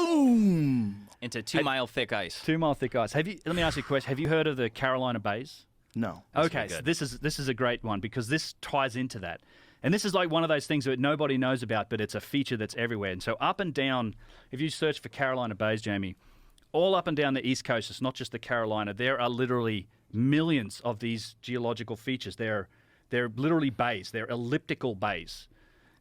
Boom! Into 2 mile thick ice. 2 mile thick ice. Let me ask you a question. Have you heard of the Carolina Bays? No. Okay, so this is a great one because this ties into that. And this is like one of those things that nobody knows about, but it's a feature that's everywhere. And so up and down, if you search for Carolina Bays, Jamie, all up and down the East Coast, it's not just the Carolina, there are literally millions of these geological features. They're literally bays. They're elliptical bays.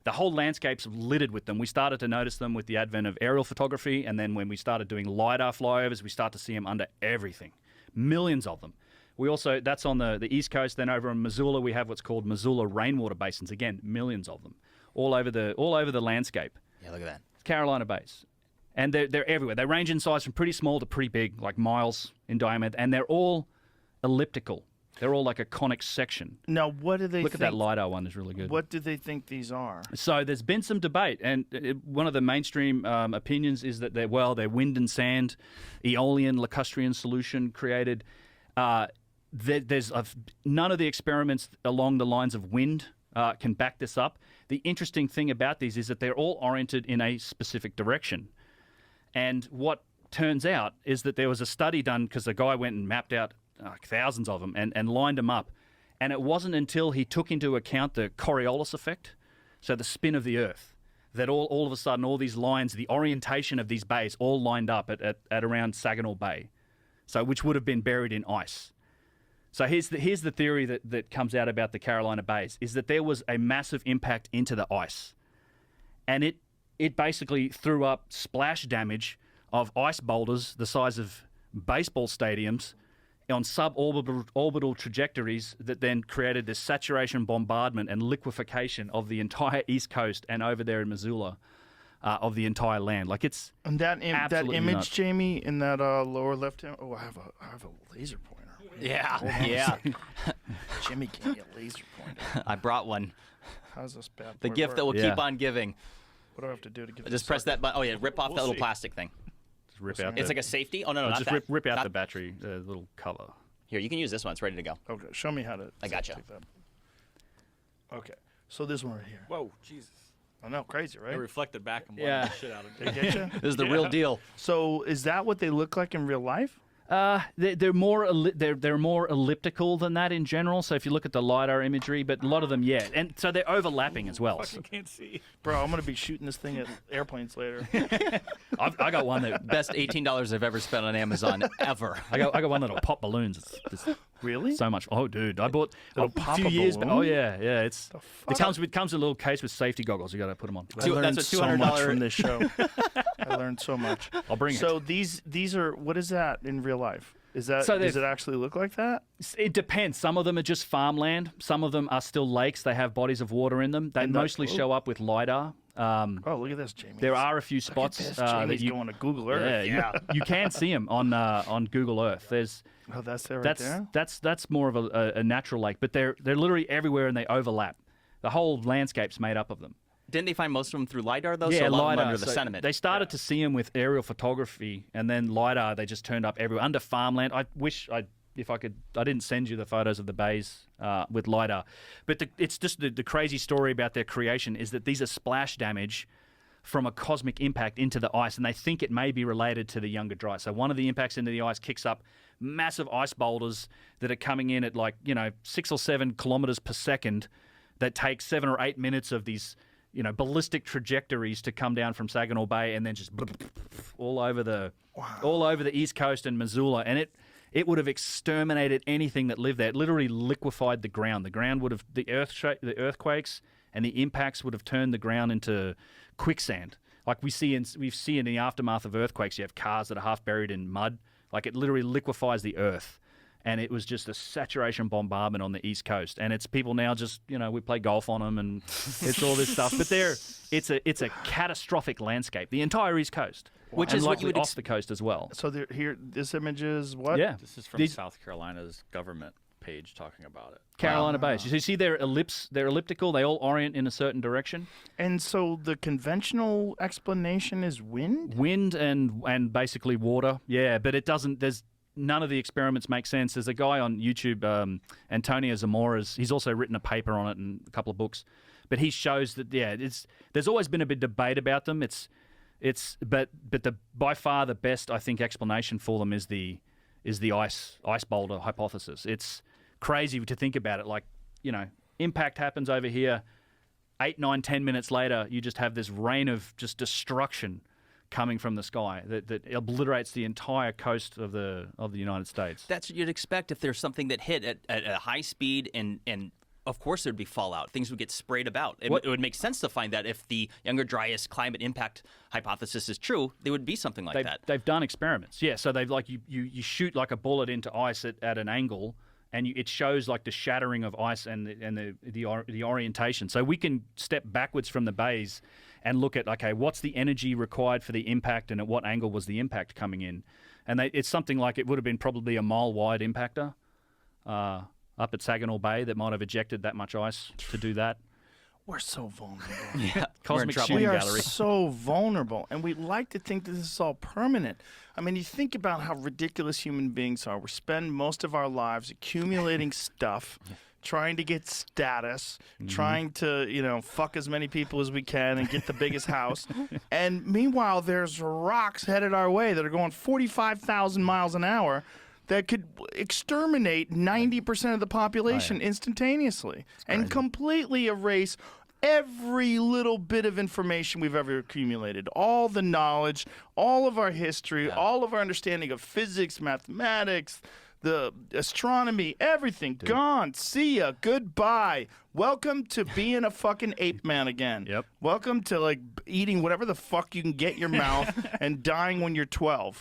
The whole landscape's littered with them. We started to notice them with the advent of aerial photography, and then when we started doing LiDAR flyovers, we start to see them under everything. Millions of them. We also, that's on the East Coast. Then over in Missoula, we have what's called Missoula rainwater basins. Again, millions of them, all over the landscape. Yeah, look at that. Carolina Bays, and they're everywhere. They range in size from pretty small to pretty big, like miles in diameter, and they're all elliptical. They're all like a conic section. Now, what do they Look at that LiDAR one is really good. What do they think these are? So there's been some debate, and one of the mainstream opinions is that they're wind and sand, aeolian lacustrine solution created. There's none of the experiments along the lines of wind can back this up. The interesting thing about these is that they're all oriented in a specific direction. And what turns out is that there was a study done because a guy went and mapped out thousands of them and lined them up. And it wasn't until he took into account the Coriolis effect, so the spin of the Earth, that all of a sudden all these lines, the orientation of these bays all lined up at around Saginaw Bay, so which would have been buried in ice. So here's the theory that comes out about the Carolina Bays, is that there was a massive impact into the ice. And it basically threw up splash damage of ice boulders the size of baseball stadiums on suborbital trajectories that then created this saturation bombardment and liquefaction of the entire East Coast and over there in Missoula of the entire land. Like it's and that image, nuts. Jamie, in that lower left hand. Oh, I have a laser pointer. Yeah. Jimmy gave me a laser pointer. I brought one. How's this bad? The gift that will keep on giving. What do I have to do to get? Just press that button. Oh yeah, rip off that little plastic thing. Just rip out. It's like a safety. Oh no, not just that. rip out the battery, the little cover. Here, you can use this one. It's ready to go. Okay, show me how to. I gotcha. take that. Okay, so this one right here. Whoa, Jesus. I know, crazy, right? I reflected back and blinded the shit out of They it. get you? This is the real deal. So is that what they look like in real life? They're more elliptical than that in general. So if you look at the LiDAR imagery, but a lot of them, yeah, and so they're overlapping as well. Fucking can't see. Bro, I'm gonna be shooting this thing at airplanes later. I got one that Best $18 I've ever spent on Amazon ever. I got one that'll pop balloons. It's Really? so much. Oh, dude, I bought It'll a pop few a years back. balloon? Oh yeah. It fuck? comes with a little case with safety goggles. You got to put them on. I learned That's a so much $200 from this show. I learned so much. I'll bring it. So these are, what is that in real life? Is that, So does it actually look like that? It depends. Some of them are just farmland. Some of them are still lakes. They have bodies of water in them. They And that- mostly show up with LiDAR. Oh, look at this, Jamie. There are a few Look at spots this. that Jamie's you going to Google Earth. you can see them on Google Earth. There's Oh, that's there right there? that's more of a natural lake, but they're literally everywhere and they overlap. The whole landscape's made up of them. Didn't they find most of them through LiDAR, though? Yeah, so a lot of them LiDAR. under the So sediment. They started to see them with aerial photography, and then LiDAR, they just turned up everywhere. Under farmland, I wish I didn't send you the photos of the bays with LiDAR. But it's just the crazy story about their creation is that these are splash damage from a cosmic impact into the ice, and they think it may be related to the Younger Dryas. So one of the impacts into the ice kicks up massive ice boulders that are coming in at 6 or 7 kilometers per second that take 7 or 8 minutes of these ballistic trajectories to come down from Saginaw Bay and then just all over the East Coast and Missoula, and it would have exterminated anything that lived there. It literally liquefied the ground. The ground would have the earthquakes and the impacts would have turned the ground into quicksand, like we see in the aftermath of earthquakes. You have cars that are half buried in mud. Like it literally liquefies the earth. And it was just a saturation bombardment on the East Coast. And it's people now just, we play golf on them and it's all this stuff. But it's a catastrophic landscape, the entire East Coast. Which and is what likely you would off the coast as well. So here, this image is what? Yeah. This is from South Carolina's government page talking about it. Carolina Bays. You see they're elliptical. They all orient in a certain direction. And so the conventional explanation is wind? Wind and basically water. Yeah, but it doesn't, none of the experiments make sense. There's a guy on YouTube, Antonio Zamora's. He's also written a paper on it and a couple of books. But he shows that, there's always been a bit of debate about them. but the by far the best, I think, explanation for them is the ice boulder hypothesis. It's crazy to think about it. Like, impact happens over here. 8, 9, 10 minutes later, you just have this rain of just destruction coming from the sky that obliterates the entire coast of the United States. That's what you'd expect if there's something that hit at a high speed, and of course there'd be fallout. Things would get sprayed about. It would make sense to find that if the Younger Dryas climate impact hypothesis is true, there would be something like that. They've done experiments, yeah. So they've you shoot like a bullet into ice at an angle, and it shows like the shattering of ice and the orientation. So we can step backwards from the bays and look at, okay, what's the energy required for the impact, and at what angle was the impact coming in? And it's something like it would have been probably a mile-wide impactor up at Saginaw Bay that might have ejected that much ice to do that. We're so vulnerable. Yeah, Cosmic we're in trouble. shooting We are gallery. so vulnerable, and we like to think that this is all permanent. I mean, you think about how ridiculous human beings are. We spend most of our lives accumulating stuff, trying to get status, trying to, fuck as many people as we can and get the biggest house. And meanwhile, there's rocks headed our way that are going 45,000 miles an hour that could exterminate 90% of the population instantaneously and completely erase every little bit of information we've ever accumulated, all the knowledge, all of our history, all of our understanding of physics, mathematics, the astronomy, everything. Gone. See ya. Goodbye. Welcome to being a fucking ape man again. Yep. Welcome to eating whatever the fuck you can get in your mouth and dying when you're 12.